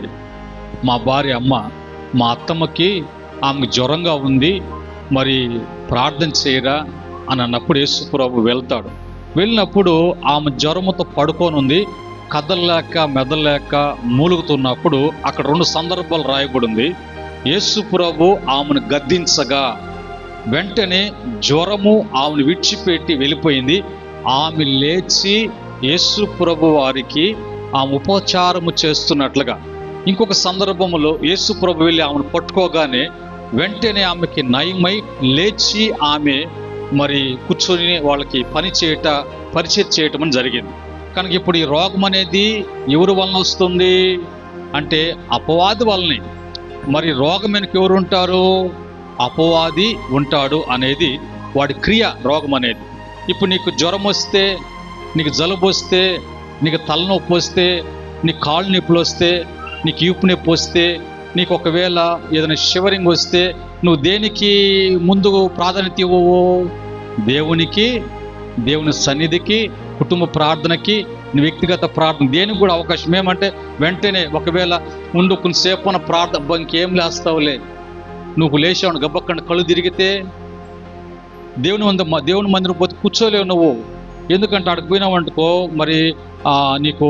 Speaker 1: మా అత్తమ్మకి ఆమెకు జ్వరంగా ఉంది, మరి ప్రార్థన చేయరా అని అన్నప్పుడు యేసు ప్రభు వెళ్తాడు. వెళ్ళినప్పుడు ఆమె జ్వరముతో పడుకొని ఉంది, కదలలేక మెదలలేక మూలుగుతున్నప్పుడు అక్కడ 2 సందర్భాలు రాయబడి ఉంది. యేసు ప్రభు ఆమెను గద్దించగా వెంటనే జ్వరము ఆమెను విడిచిపెట్టి వెళ్ళిపోయింది. ఆమె లేచి యేసు ప్రభు వారికి ఆమె ఉపచారము చేస్తున్నట్లుగా. ఇంకొక సందర్భంలో యేసు ప్రభు వెళ్ళి ఆమెను పట్టుకోగానే వెంటనే ఆమెకి నయమై లేచి ఆమె మరి కూర్చొని వాళ్ళకి పరిచయం చేయటం అని జరిగింది. కనుక ఇప్పుడు ఈ రోగం అనేది ఎవరి వలన వస్తుంది అంటే అపవాది వలనే. మరి రోగం వెనక ఎవరు ఉంటారు? అపవాది ఉంటాడు అనేది వాడి క్రియ. రోగం అనేది ఇప్పుడు నీకు జ్వరం వస్తే, నీకు జలుబు వస్తే, నీకు తలనొప్పి వస్తే, నీకు కాళ్ళు నొప్పులు వస్తే, నీకు ఈపు నొప్పి వస్తే, నీకు ఒకవేళ ఏదైనా షివరింగ్ వస్తే నువ్వు దేనికి ముందు ప్రాధాన్యత ఇవ్వవు? దేవునికి, దేవుని సన్నిధికి, కుటుంబ ప్రార్థనకి, నీ వ్యక్తిగత ప్రార్థన, దేనికి కూడా అవకాశం. ఏమంటే వెంటనే ఒకవేళ ముందు కొంతసేపు ఉన్న ప్రార్థన ఇంకేం లేస్తావులే, నువ్వు లేచావు గబ్బక్కడ కళ్ళు తిరిగితే దేవుని మందిరం పోతే కూర్చోలేవు నువ్వు. ఎందుకంటే అక్కడికి పోయినావంటుకో మరి నీకు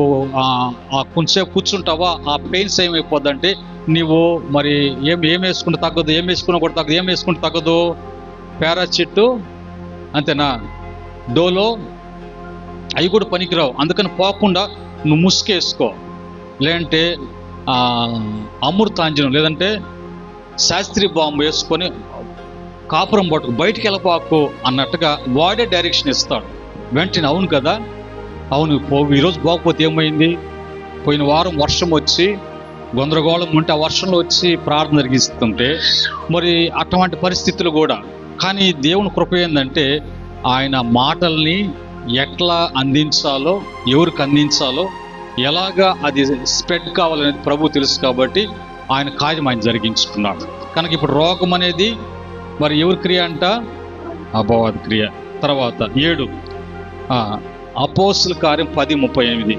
Speaker 1: కొంచెంసేపు కూర్చుంటావా, ఆ పెయిన్స్ ఏమైపోద్దంటే నీవు మరి ఏం వేసుకుంటే తగ్గదు, ఏం వేసుకున్నా కూడా తగ్గదు. ఏం వేసుకుంటే తగ్గదు? పారాసిట్ అంతేనా, డోలో, అవి కూడా పనికిరావు. అందుకని పోకుండా నువ్వు ముసుకేసుకో, లేదంటే అమృతాంజనం, లేదంటే శాస్త్రి బాంబు వేసుకొని కాపురం పట్టుకు బయటికి వెళ్ళపాకు అన్నట్టుగా వాడే డైరెక్షన్ ఇస్తాడు. వెంటనే అవును కదా, అవును ఈరోజు పోకపోతే ఏమైంది, పోయిన వారం వర్షం వచ్చి గందరగోళం ఉంటే ఆ వర్షంలో వచ్చి ప్రార్థన జరిగిస్తుంటే మరి అటువంటి పరిస్థితులు కూడా. కానీ దేవుని కృప ఏంటంటే ఆయన మాటల్ని ఎట్లా అందించాలో, ఎవరికి అందించాలో, ఎలాగా అది స్ప్రెడ్ కావాలనేది ప్రభు తెలుసు కాబట్టి ఆయన కార్యం ఆయన జరిగించుకున్నాడు. కనుక ఇప్పుడు రోగం అనేది మరి ఎవరి క్రియ అంట? అపవాది క్రియ. తర్వాత 7 అపోస్తుల కార్యం 10:38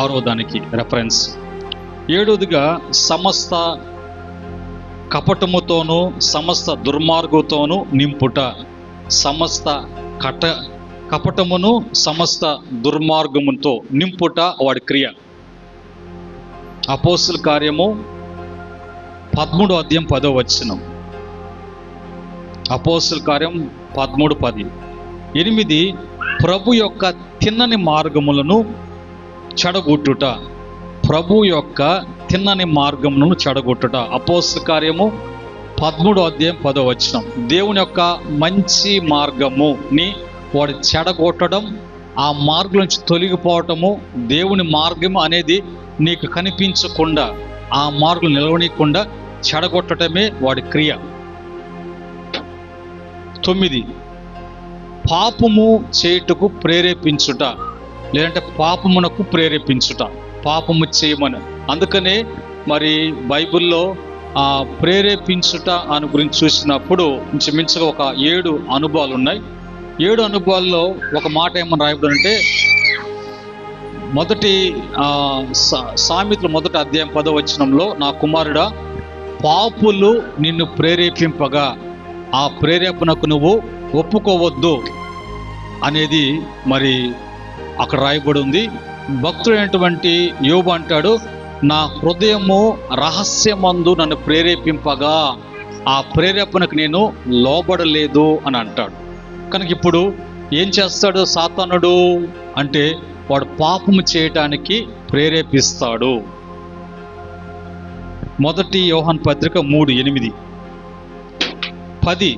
Speaker 1: 6వ దానికి రెఫరెన్స్. 7వదిగా సమస్త కపటముతోనూ సమస్త దుర్మార్గంతోనూ నింపుట. సమస్త కపటమును సమస్త దుర్మార్గముతో నింపుట వాడి క్రియ. అపోస్తుల కార్యము 13వ అధ్యాయం 10వ వచనం. అపోస్తుల కార్యం 13:10. 8 ప్రభు యొక్క తిన్నని మార్గములను చెడగొట్టుట. ప్రభు యొక్క తిన్నని మార్గములను చెడగొట్టుట. అపోస్తుల కార్యము 13వ అధ్యాయం 10వ వచనం. దేవుని యొక్క మంచి మార్గముని వాడు చెడగొట్టడం, ఆ మార్గం నుంచి తొలగిపోవటము, దేవుని మార్గము అనేది నీకు కనిపించకుండా ఆ మార్గం నిలవనీయకుండా చెడగొట్టడమే వాడి క్రియ. 9 పాపము చేయుటకు ప్రేరేపించుట, లేదంటే పాపమునకు ప్రేరేపించుట, పాపము చేయమని. అందుకనే మరి బైబిల్లో ప్రేరేపించుట అని గురించి చూసినప్పుడు ఇంచుమించుగా ఒక 7 అనుభవాలు ఉన్నాయి. 7 అనుభవాల్లో ఒక మాట ఏమని రాయబడిందంటే, మొదటి సామెతలు 1వ అధ్యాయం 10వ వచనంలో, నా కుమారుడా పాపులు నిన్ను ప్రేరేపింపగా ఆ ప్రేరేపణకు నువ్వు ఒప్పుకోవద్దు అనేది మరి అక్కడ రాయబడి ఉంది. భక్తుడైనటువంటి యోబు అంటాడు, నా హృదయము రహస్యమందు నన్ను ప్రేరేపింపగా ఆ ప్రేరేపణకు నేను లోబడలేదు అని అంటాడు. కనుక ఇప్పుడు ఏం చేస్తాడు సాతానుడు అంటే, వాడు పాపము చేయటానికి ప్రేరేపిస్తాడు. 1 యోహాను పత్రిక 3:8. 10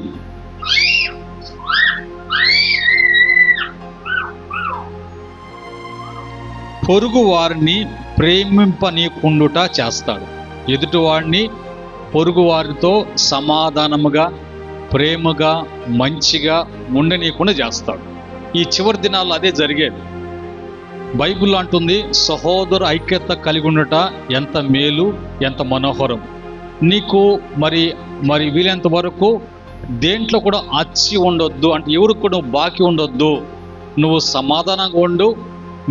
Speaker 1: పొరుగు వారిని ప్రేమింపనీకుండుట చేస్తాడు. ఎదుటివాడిని పొరుగు వారితో సమాధానముగా, ప్రేమగా, మంచిగా ఉండనీయకుండా చేస్తాడు. ఈ చివరి దినాల్లో అదే జరిగేది. బైబిల్ అంటుంది, సహోదర ఐక్యత కలిగి ఉండట ఎంత మేలు, ఎంత మనోహరం. నీకు మరి వీలైనంత వరకు దేంట్లో కూడా అచ్చి ఉండొద్దు, అంటే ఎవరికి కూడా బాకీ ఉండొద్దు. నువ్వు సమాధానంగా ఉండు,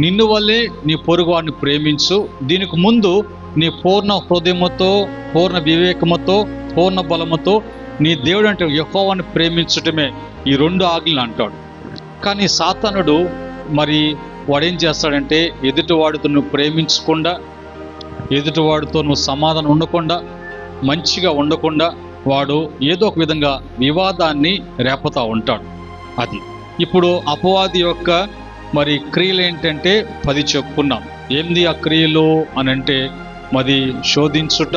Speaker 1: నిన్ను వల్లే నీ పొరుగు వారిని ప్రేమించు. దీనికి ముందు నీ పూర్ణ హృదయముతో, పూర్ణ వివేకముతో, పూర్ణ బలముతో నీ దేవుడు అంటే యెహోవాను ప్రేమించటమే ఈ 2 ఆజ్ఞలు అంటాడు. కానీ సాతానుడు మరి వాడేం చేస్తాడంటే, ఎదుటివాడితో నువ్వు ప్రేమించకుండా, ఎదుటివాడితో నువ్వు సమాధానం ఉండకుండా, మంచిగా ఉండకుండా వాడు ఏదో ఒక విధంగా వివాదాన్ని రేపుతూ ఉంటాడు. అది ఇప్పుడు అపవాది యొక్క మరి క్రియలు ఏంటంటే 10 చెప్పుకున్నాం. ఏంది ఆ క్రియలు అని అంటే, మరి శోధించుట,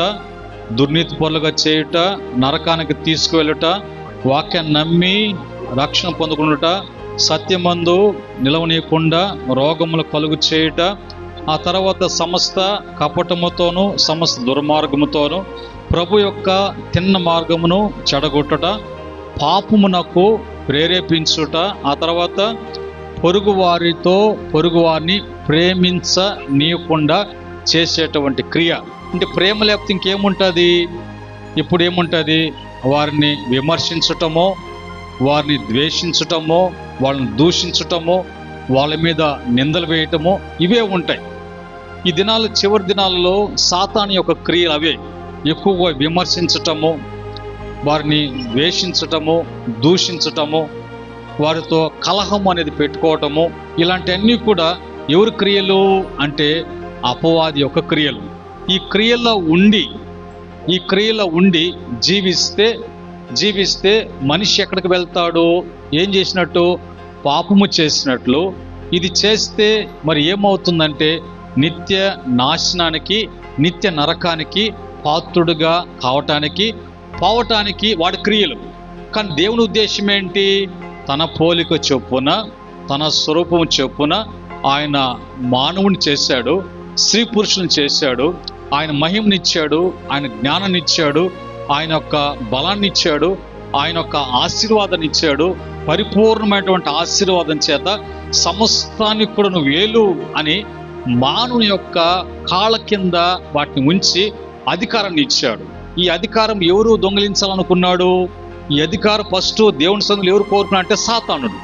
Speaker 1: దుర్నీతి పరులుగా చేయుట, నరకానికి తీసుకువెళ్ళుట, వాక్యాన్ని నమ్మి రక్షణ పొందుకునుట, సత్యమందు నిలవనీయకుండా రోగములు కలుగు చేయుట, ఆ తర్వాత సమస్త కపటముతోనూ సమస్త దుర్మార్గముతోనూ ప్రభు యొక్క తిన్న మార్గమును చెడగొట్టుట, పాపమునకు ప్రేరేపించుట, ఆ తర్వాత పొరుగువారిని ప్రేమించనీయకుండా చేసేటువంటి క్రియ. అంటే ప్రేమ లేకపోతే ఇంకేముంటుంది? ఇప్పుడు ఏముంటుంది? వారిని విమర్శించటమో, వారిని ద్వేషించటమో, వాళ్ళని దూషించటమో, వాళ్ళ మీద నిందలు వేయటమో, ఇవే ఉంటాయి. ఈ దినాలు చివరి దినాలలో సాతాను యొక్క క్రియలు అవే. ఎక్కువగా విమర్శించటము, వారిని ద్వేషించటము, దూషించటము, వారితో కలహం అనేది పెట్టుకోవటము, ఇలాంటివన్నీ కూడా ఎవరి క్రియలు అంటే అపవాది యొక్క క్రియలు. ఈ క్రియలో ఉండి జీవిస్తే మనిషి ఎక్కడికి వెళ్తాడు? ఏం చేసినట్టు? పాపము చేసినట్లు. ఇది చేస్తే మరి ఏమవుతుందంటే నిత్య నాశనానికి, నిత్య నరకానికి పాత్రుడుగా కావటానికి పోవటానికి వాడి క్రియలు. కానీ దేవుని ఉద్దేశం ఏంటి? తన పోలిక చొప్పున, తన స్వరూపం చొప్పున ఆయన మానవుని చేశాడు, స్త్రీ పురుషుని చేశాడు, ఆయన మహిమనిచ్చాడు, ఆయన జ్ఞానాన్నిచ్చాడు, ఆయన యొక్క బలాన్ని ఇచ్చాడు, ఆయన యొక్క ఆశీర్వాదాన్ని ఇచ్చాడు. పరిపూర్ణమైనటువంటి ఆశీర్వాదం చేత సమస్తానికి కూడా నువ్వు వేలు అని మానవుని యొక్క కాళ్ళ కింద వాటిని ఉంచి అధికారాన్ని ఇచ్చాడు. ఈ అధికారం ఎవరు దొంగిలించాలనుకున్నాడు? ఈ అధికారం ఫస్ట్ దేవుని సన్నిధిలో ఎవరు కోరుకున్నారంటే సాతానుడు.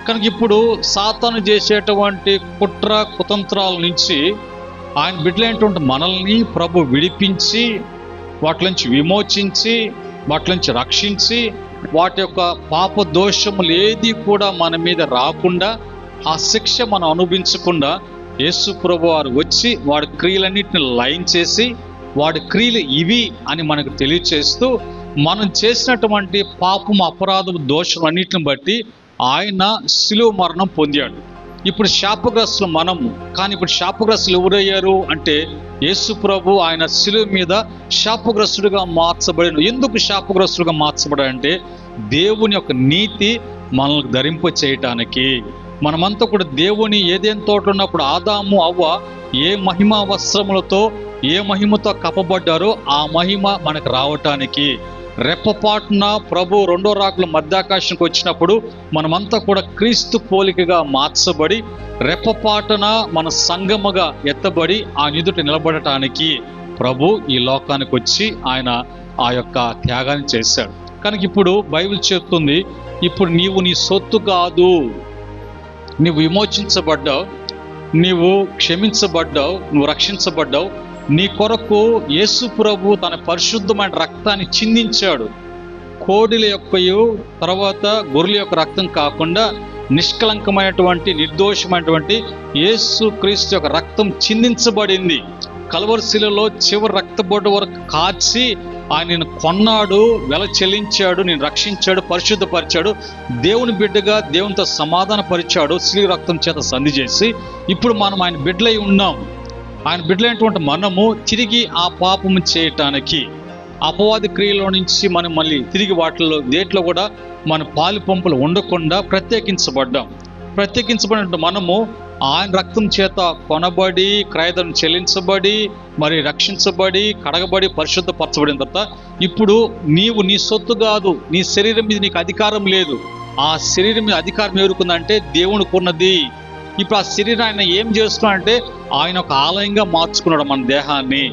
Speaker 1: కనుక ఇప్పుడు సాతాను చేసేటువంటి కుట్ర కుతంత్రాల నుంచి ఆయన బిడ్డలైనటువంటి మనల్ని ప్రభు విడిపించి, వాటి నుంచి విమోచించి, వాటి నుంచి రక్షించి, వాటి యొక్క పాప దోషములు ఏది కూడా మన మీద రాకుండా, ఆ శిక్ష మనం అనుభవించకుండా యేసు ప్రభు వారు వచ్చి వాడి క్రియలన్నిటిని లయం చేసి, వాడి క్రియలు ఇవి అని మనకు తెలియచేస్తూ, మనం చేసినటువంటి పాపం, అపరాధం, దోషం అన్నిటిని బట్టి ఆయన శిలువ మరణం పొందాడు. ఇప్పుడు శాపగ్రస్తులు మనము. కానీ ఇప్పుడు శాపగ్రస్తులు ఎవరయ్యారు అంటే యేసు ప్రభు ఆయన శిలువ మీద శాపగ్రస్తుడిగా మార్చబడిన. ఎందుకు శాపగ్రస్తుడిగా మార్చబడాడంటే దేవుని యొక్క నీతి మనల్ని ధరింప చేయటానికి. మనమంతా కూడా దేవుని ఏదైనా తోట ఉన్నప్పుడు ఆదాము అవ్వ ఏ మహిమ వస్త్రములతో, ఏ మహిమతో కప్పబడ్డారో ఆ మహిమ మనకు రావటానికి. రెప్పపాటున ప్రభు రెండో రాకుల మధ్యాకాశానికి వచ్చినప్పుడు మనమంతా కూడా క్రీస్తు పోలికగా మార్చబడి, రెప్పపాటున మన సంగముగా ఎత్తబడి ఆ ఎదుట నిలబడటానికి ప్రభు ఈ లోకానికి వచ్చి ఆయన ఆ యొక్క త్యాగాన్ని చేశాడు. కనుక ఇప్పుడు బైబిల్ చెప్తుంది, ఇప్పుడు నీవు నీ సొత్తు కాదు, నీవు విమోచించబడ్డావు, నీవు క్షమించబడ్డావు, నువ్వు రక్షించబడ్డావు. నీ కొరకు యేసు ప్రభు తన పరిశుద్ధమైన రక్తాన్ని చిందించాడు. కోడిల యొక్కయు తర్వాత గొర్రెల యొక్క రక్తం కాకుండా నిష్కలంకమైనటువంటి, నిర్దోషమైనటువంటి యేసు క్రీస్తు యొక్క రక్తం చిందించబడింది. కల్వరి శిలువలో చివరి రక్తబొట్టు వరకు కార్చి ఆయన కొన్నాడు, వెల చెల్లించాడు, నేను రక్షించాడు, పరిశుద్ధపరిచాడు, దేవుని బిడ్డగా దేవునితో సమాధాన పరిచాడు, శిలువ రక్తం చేత సంధి చేసి. ఇప్పుడు మనం ఆయన బిడ్డలై ఉన్నాం. ఆయన బిడ్డలైనటువంటి మనము తిరిగి ఆ పాపము చేయటానికి, అపవాది క్రియలో నుంచి మనం మళ్ళీ తిరిగి వాటిలో దేంట్లో కూడా మన పాలు పంపులు ఉండకుండా ప్రత్యేకించబడిన మనము ఆయన రక్తం చేత కొనబడి, క్రయధనం చెల్లించబడి, మరి రక్షించబడి, కడగబడి, పరిశుద్ధపరచబడిన తర్వాత ఇప్పుడు నీవు నీ సొత్తు కాదు, నీ శరీరం మీద నీకు అధికారం లేదు. ఆ శరీరం మీద అధికారం ఎవరుకుందంటే దేవునికి ఉన్నది. ఇప్పుడు ఆ శరీరం ఆయన ఏం చేస్తున్నాడంటే ఆయన ఒక ఆలయంగా మార్చుకున్నాడు మన దేహాన్ని.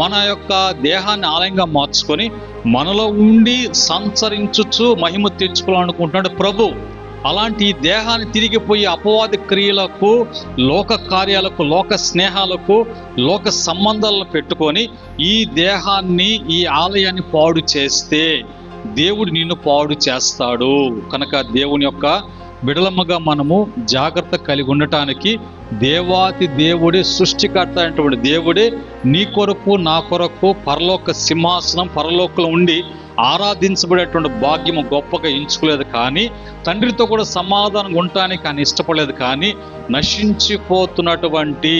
Speaker 1: మన యొక్క దేహాన్ని ఆలయంగా మార్చుకొని మనలో ఉండి సంచరించుచు మహిమ తెచ్చుకోవాలనుకుంటున్నాడు ప్రభు. అలాంటి ఈ దేహాన్ని తిరిగిపోయి అపవాది క్రియలకు, లోక కార్యాలకు, లోక స్నేహాలకు, లోక సంబంధాలను పెట్టుకొని ఈ దేహాన్ని, ఈ ఆలయాన్ని పాడు చేస్తే దేవుడు నిన్ను పాడు చేస్తాడు. కనుక దేవుని యొక్క బిడలమ్మగా మనము జాగ్రత్త కలిగి ఉండటానికి దేవాతి దేవుడే, సృష్టికర్త అయినటువంటి దేవుడే నీ కొరకు నా కొరకు పరలోక సింహాసనం, పరలోకంలో ఉండి ఆరాధించబడేటువంటి భాగ్యము గొప్పగా ఎంచుకోలేదు. కానీ తండ్రితో కూడా సమాధానంగా ఉండటానికి ఆయన ఇష్టపడలేదు. కానీ నశించిపోతున్నటువంటి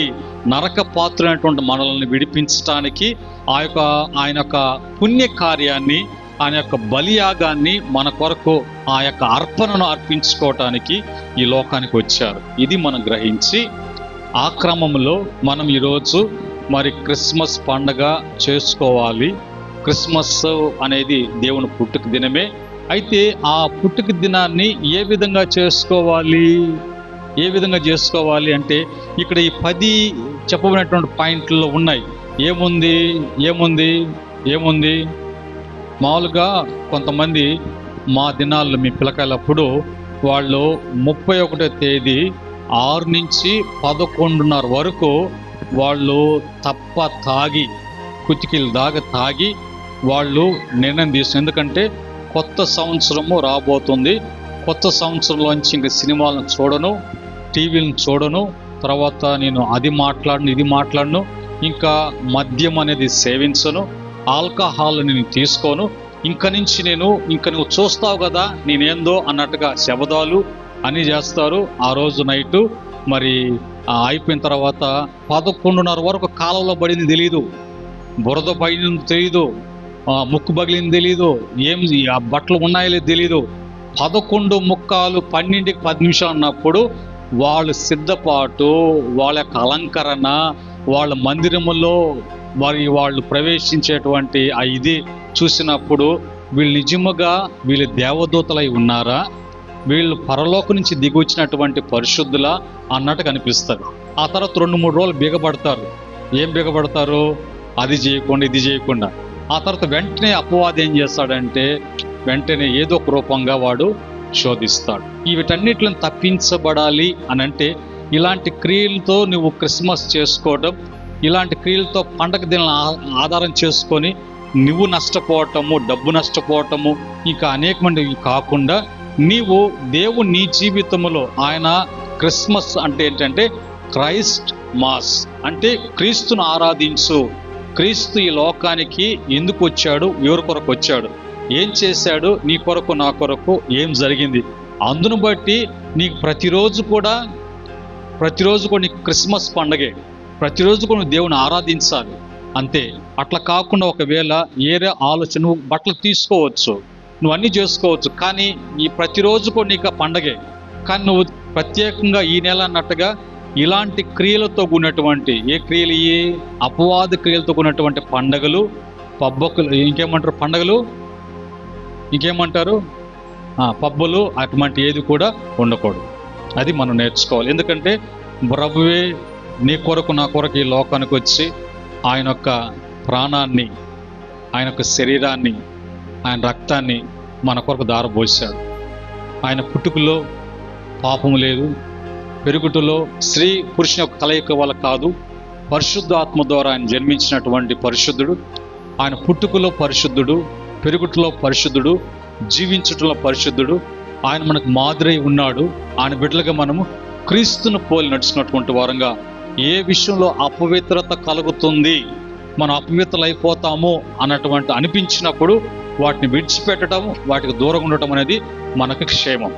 Speaker 1: నరక పాత్రైనటువంటి మనల్ని విడిపించటానికి ఆయన యొక్క పుణ్య కార్యాన్ని, ఆయన యొక్క బలియాగాన్ని మన కొరకు ఆ యొక్క అర్పణను అర్పించుకోవటానికి ఈ లోకానికి వచ్చారు. ఇది మనం గ్రహించి ఆ క్రమంలో మనం ఈరోజు మరి క్రిస్మస్ పండగ చేసుకోవాలి. క్రిస్మస్ అనేది దేవుని పుట్టుక దినమే. అయితే ఆ పుట్టుక దినాన్ని ఏ విధంగా చేసుకోవాలి అంటే ఇక్కడ ఈ 10 చెప్పబడినటువంటి పాయింట్లలో ఉన్నాయి. ఏముంది మామూలుగా కొంతమంది మా దినాల్లో మీ పిల్లకాయలప్పుడు వాళ్ళు 31వ తేదీ 6 నుంచి 11:30 వరకు వాళ్ళు తప్ప తాగి, కుతికిలు దాకా తాగి వాళ్ళు నిర్ణయం తీసుకుని, ఎందుకంటే కొత్త సంవత్సరము రాబోతుంది, కొత్త సంవత్సరంలోంచి ఇంక సినిమాలను చూడను, టీవీలను చూడను, తర్వాత నేను అది మాట్లాడను, ఇది మాట్లాడను, ఇంకా మద్యం అనేది సేవించను, ఆల్కహాల్ నేను తీసుకోను, ఇంక నుంచి నువ్వు చూస్తావు కదా నేనేందో అన్నట్టుగా శబదాలు అని చేస్తారు. ఆ రోజు నైటు మరి అయిపోయిన తర్వాత 11:30 వరకు కాలంలో పడింది తెలియదు, బురద పడింది తెలియదు, ముక్కు పగిలింది తెలీదు, ఏం ఆ బట్టలు ఉన్నాయో తెలీదు. 11 ముక్కాలు 12కి 10 నిమిషాలు అన్నప్పుడు వాళ్ళ సిద్ధపాటు, వాళ్ళ యొక్క అలంకరణ, వాళ్ళ మందిరములో వాళ్ళు ప్రవేశించేటువంటి ఆ ఇది చూసినప్పుడు వీళ్ళు నిజముగా వీళ్ళు దేవదూతలై ఉన్నారా, వీళ్ళు పరలోకం నుంచి దిగి వచ్చినటువంటి పరిశుద్ధుల అన్నట్టు కనిపిస్తారు. ఆ తర్వాత 2-3 రోజులు బిగబడతారు. ఏం బిగబడతారు? అది చేయకుండా ఇది చేయకుండా. ఆ తర్వాత వెంటనే అపవాది ఏం చేస్తాడంటే వెంటనే ఏదో ఒక రూపంగా వాడు శోధిస్తాడు. వీటన్నిటిని తప్పించబడాలి అని అంటే ఇలాంటి క్రియలతో నువ్వు క్రిస్మస్ చేసుకోవడం, ఇలాంటి క్రియలతో పండగ దినాలను ఆధారం చేసుకొని నువ్వు నష్టపోవటము, డబ్బు నష్టపోవటము, ఇంకా అనేకమంది కాకుండా నీవు దేవుడు నీ జీవితంలో ఆయన క్రిస్మస్ అంటే ఏంటంటే క్రైస్ట్ మాస్ అంటే క్రీస్తును ఆరాధించు. క్రీస్తు ఈ లోకానికి ఎందుకు వచ్చాడు, ఎవరి కొరకు వచ్చాడు, ఏం చేశాడు, నీ కొరకు నా కొరకు ఏం జరిగింది, అందును బట్టి నీకు ప్రతిరోజు కూడా నీకు క్రిస్మస్ పండగే, ప్రతిరోజు కూడా నువ్వు దేవుని ఆరాధించాలి అంతే. అట్లా కాకుండా ఒకవేళ ఏరే ఆలోచన, నువ్వు బట్టలు తీసుకోవచ్చు, నువ్వు అన్నీ చేసుకోవచ్చు, కానీ ఈ ప్రతిరోజు కూడా నీకు పండగే. కానీ నువ్వు ప్రత్యేకంగా ఈ నెల అన్నట్టుగా ఇలాంటి క్రియలతో కూడినటువంటి ఏ క్రియలు, ఈ అపవాద క్రియలతో కూడినటువంటి పండగలు, పబ్బకులు, ఇంకేమంటారు పండగలు, ఇంకేమంటారు పబ్బులు, అటువంటి ఏది కూడా ఉండకూడదు. అది మనం నేర్చుకోవాలి. ఎందుకంటే ప్రభువే నీ కొరకు నా కొరకు ఈ లోకానికి వచ్చి ఆయన యొక్క ప్రాణాన్ని, ఆయన యొక్క శరీరాన్ని, ఆయన రక్తాన్ని మన కొరకు దారబోసాడు. ఆయన పుట్టుకలో పాపము లేదు, పెరుగుటలో స్త్రీ పురుషుని యొక్క కలయిక వల్ల కాదు, పరిశుద్ధాత్మ ద్వారా ఆయన జన్మించినటువంటి పరిశుద్ధుడు. ఆయన పుట్టుకలో పరిశుద్ధుడు, పెరుగుటలో పరిశుద్ధుడు, జీవించటంలో పరిశుద్ధుడు. ఆయన మనకు మాదిరై ఉన్నాడు. ఆయన బిడ్డలుగా మనము క్రీస్తును పోలి నడుచుకున్నటువంటి వారంగా ఏ విషయంలో అపవిత్రత కలుగుతుంది, మనం అపవిత్రలు అయిపోతాము అన్నటువంటి అనిపించినప్పుడు వాటిని విడిచిపెట్టడం, వాటికి దూరంగా ఉండటం అనేది మనకు క్షేమం.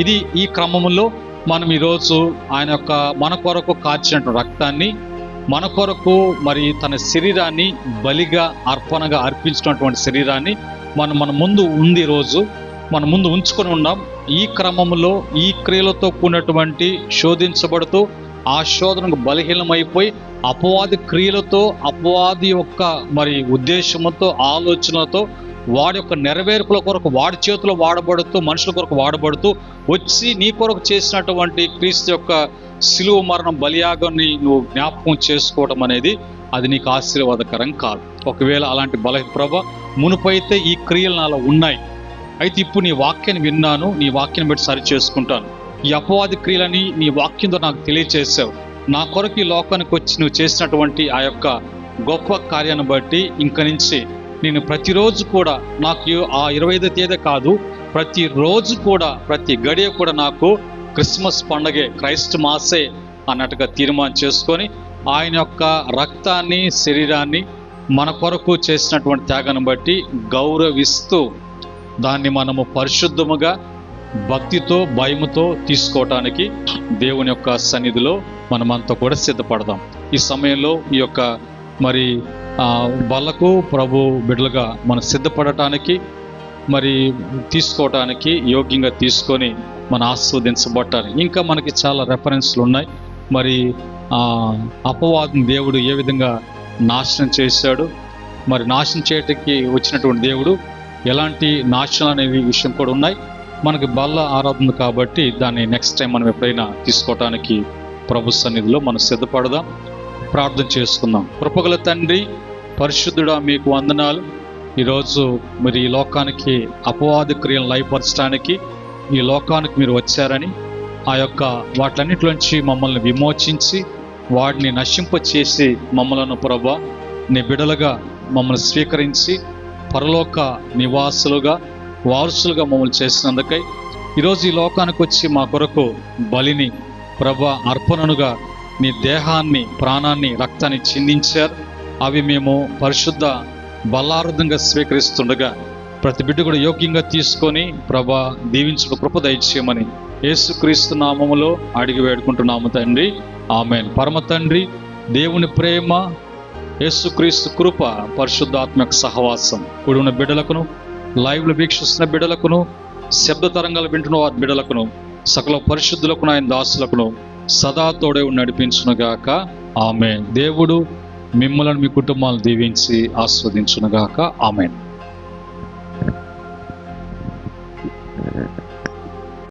Speaker 1: ఇది ఈ క్రమంలో మనం ఈరోజు ఆయన యొక్క మన కొరకు కార్చినటువంటి రక్తాన్ని, మన కొరకు మరి తన శరీరాన్ని బలిగా అర్పణగా అర్పించినటువంటి శరీరాన్ని మన ముందు ఉంది, రోజు మన ముందు ఉంచుకొని ఉన్నాం. ఈ క్రమంలో ఈ క్రియలతో కూడినటువంటి శోధించబడుతూ ఆ శోధనకు బలహీనమైపోయి అపవాది క్రియలతో, అపవాది యొక్క మరి ఉద్దేశంతో, ఆలోచనలతో, వాడి యొక్క నెరవేర్పుల కొరకు వాడి చేతిలో వాడబడుతూ, మనుషుల కొరకు వాడబడుతూ వచ్చి నీ కొరకు చేసినటువంటి క్రీస్తు యొక్క శిలువ మరణం బలియాగాన్ని నువ్వు జ్ఞాపకం చేసుకోవడం అనేది అది నీకు ఆశీర్వాదకరం కాదు. ఒకవేళ అలాంటి ప్రభ మునుపైతే ఈ క్రియలు నాలో ఉన్నాయి, అయితే ఇప్పుడు నీ వాక్యాన్ని విన్నాను, నీ వాక్యాన్ని బట్టి సరి చేసుకుంటాను, ఈ అపవాది క్రియలని నీ వాక్యంతో నాకు తెలియచేసావు, నా కొరకు ఈ లోకానికి వచ్చి నువ్వు చేసినటువంటి ఆ యొక్క గొప్ప కార్యాన్ని బట్టి ఇంక నుంచి నేను ప్రతిరోజు కూడా నాకు ఆ 25వ తేదీ కాదు, ప్రతిరోజు కూడా ప్రతి గడియ కూడా నాకు క్రిస్మస్ పండగే, క్రైస్ట్ మాసే అన్నట్టుగా తీర్మానం చేసుకొని ఆయన యొక్క రక్తాన్ని, శరీరాన్ని మన కొరకు చేసినటువంటి త్యాగాన్ని బట్టి గౌరవిస్తూ దాన్ని మనము పరిశుద్ధముగా భక్తితో, భయముతో తీసుకోవటానికి దేవుని యొక్క సన్నిధిలో మనమంతా కూడా సిద్ధపడదాం. ఈ సమయంలో ఈ యొక్క మరి బలకు ప్రభు బిడ్డలుగా మనం సిద్ధపడటానికి, మరి తీసుకోవటానికి, యోగ్యంగా తీసుకొని మనం ఆస్వాదించబట్టాలి. ఇంకా మనకి చాలా రెఫరెన్స్లు ఉన్నాయి. మరి అపవాదిని దేవుడు ఏ విధంగా నాశనం చేశాడు, మరి నాశనం చేయటానికి వచ్చినటువంటి దేవుడు ఎలాంటి నాశనం అనే విషయం కూడా ఉన్నాయి. మనకి బల్ల ఆరాధన కాబట్టి దాన్ని నెక్స్ట్ టైం మనం ఎప్పుడైనా తీసుకోవటానికి ప్రభు సన్నిధిలో మనం సిద్ధపడదాం. ప్రార్థన చేసుకుందాం. కృపగల తండ్రి, పరిశుద్ధుడా, మీకు వందనాలు. ఈరోజు మీరు ఈ లోకానికి అపవాద క్రియలను లయపరచడానికి ఈ లోకానికి మీరు వచ్చారని, ఆ యొక్క వాటన్నిటిలోంచి మమ్మల్ని విమోచించి వాటిని నశింపచేసి మమ్మలను ప్రభా నీ బిడలుగా మమ్మల్ని స్వీకరించి పరలోక నివాసులుగా, వారసులుగా మమ్మల్ని చేసినందుకై ఈరోజు ఈ లోకానికి వచ్చి మా కొరకు బలిని ప్రభా అర్పణనుగా నీ దేహాన్ని, ప్రాణాన్ని, రక్తాన్ని చిందించారు. అవి మేము పరిశుద్ధ బలార్థంగా స్వీకరిస్తుండగా ప్రతి బిడ్డ కూడా యోగ్యంగా తీసుకొని ప్రభా దీవించుడు కృప దయచేయమని యేసుక్రీస్తు నామములో అడిగి వేడుకుంటున్నాము తండ్రి. ఆమేన్. పరమ తండ్రి దేవుని ప్రేమ, యేసుక్రీస్తు కృప, పరిశుద్ధాత్మక సహవాసం కూడి ఉన్న బిడ్డలకును, లైవ్లో వీక్షిస్తున్న బిడ్డలకును, శబ్ద తరంగాలు వింటున్న వారి బిడ్డలకును, సకల పరిశుద్ధులకు ఆయన దాసులకును సదా తోడే నడిపించునుగాక. ఆమేన్. దేవుడు మిమ్మల్ని మీ కుటుంబాలను దీవించి ఆస్వాదించునుగాక. ఆమేన్.